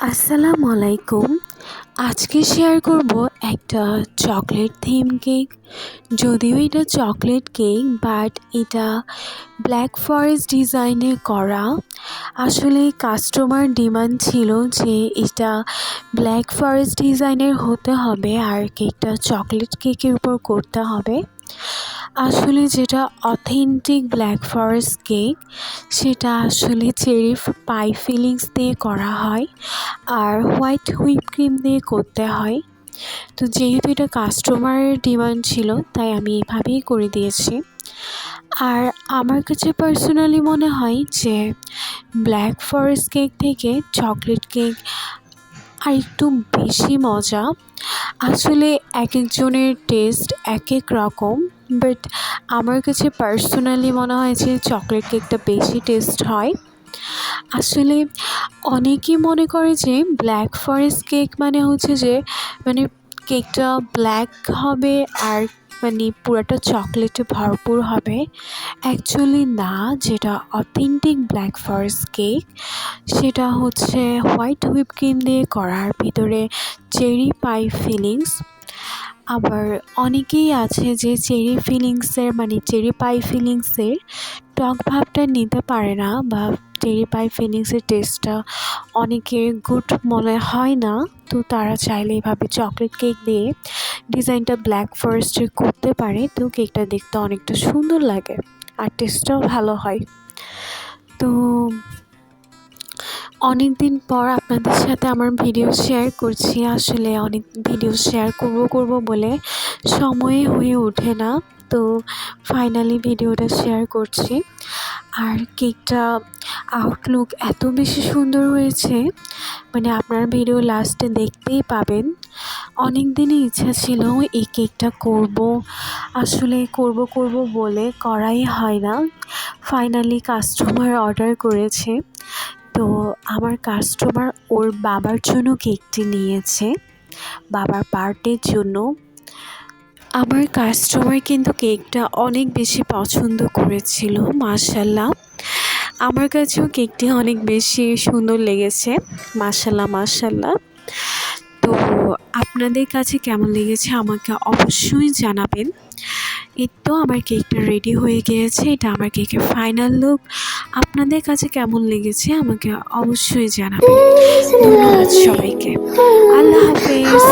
আসসালামু আলাইকুম। আজকে শেয়ার করব একটা চকলেট থিম কেক। যদিও এটা চকলেট কেক বাট এটা ব্ল্যাক ফরেস্ট ডিজাইনে করা। আসলে কাস্টমার ডিমান্ড ছিল যে এটা ব্ল্যাক ফরেস্ট ডিজাইনের হতে হবে আর কেকটা চকলেট কেকের উপর করতে হবে। আসলে যেটা অথেন্টিক ব্ল্যাক ফরেস্ট কেক সেটা আসলে চেরি পাই ফিলিংস দিয়ে করা হয় আর হোয়াইট হুইপ ক্রিম দিয়ে করতে হয়। তো যেহেতু এটা কাস্টমারের ডিমান্ড ছিল তাই আমি এভাবেই করে দিয়েছি। আর আমার কাছে পার্সোনালি মনে হয় যে ব্ল্যাক ফরেস্ট কেক থেকে চকলেট কেক আর একটু বেশি মজা। আসলে এক একজনের টেস্ট এক এক রকম, বাট আমার কাছে পার্সোনালি মনে হয় যে চকলেট কেকটা বেশি টেস্ট হয়। আসলে অনেকেই মনে করে যে ব্ল্যাক ফরেস্ট কেক মানে হচ্ছে যে মানে কেকটা ব্ল্যাক হবে আর পুরোটা চকলেটে ভরপুর হবে। অ্যাকচুয়ালি না, যেটা অথেন্টিক ব্ল্যাক ফরেস্ট কেক সেটা হচ্ছে হোয়াইট হুইপ ক্রিম দিয়ে করার, ভিতরে চেরি পাই ফিলিংস। আবার অনেকেই আছে যে চেরি পাই ফিলিংসের টক ভাবটা নিতে পারে না বা চেরি পাই ফিলিংসের টেস্টটা অনেকের গুড মনে হয় না। তো তারা চাইলে এভাবে চকলেট কেক দিয়ে ডিজাইনটা ব্ল্যাক ফরেস্টের করতে পারে। তো কেকটা দেখতে অনেকটা সুন্দর লাগে আর টেস্টটাও ভালো হয়। তো অনেক দিন পর আপনাদের সাথে আমার ভিডিও শেয়ার করছি। আসলে অনেক ভিডিও শেয়ার করব বলে সময় হয়ে ওঠে না। তো ফাইনালি ভিডিওটা শেয়ার করছি। আর কেকটা আউটলুক এত বেশি সুন্দর হয়েছে, আপনার ভিডিও লাস্টে দেখতেই পাবেন। অনেক দিনই ইচ্ছা ছিল এই কেকটা করব, আসলে করব বলে করাই হয় না। ফাইনালি কাস্টমার অর্ডার করেছে, তো আমার কাস্টমার ওর বাবার জন্য কেকটি নিয়েছে, বাবার বার্থডের জন্য। আমার কাস্টমার কিন্তু কেকটা অনেক বেশি পছন্দ করেছিল, মাশাল্লাহ। আমার কাছেও কেকটি অনেক বেশি সুন্দর লেগেছে, মাশাল্লাহ। তো আপনাদের কাছে কেমন লেগেছে আমাকে অবশ্যই জানাবেন। এই তো আমার কেকটা রেডি হয়ে গিয়েছে, এটা আমার কেকের ফাইনাল লুক। আপনাদের কাছে কেমন লেগেছে আমাকে অবশ্যই জানাবেন। ধন্যবাদ সবাইকে। আল্লাহ হাফেজ।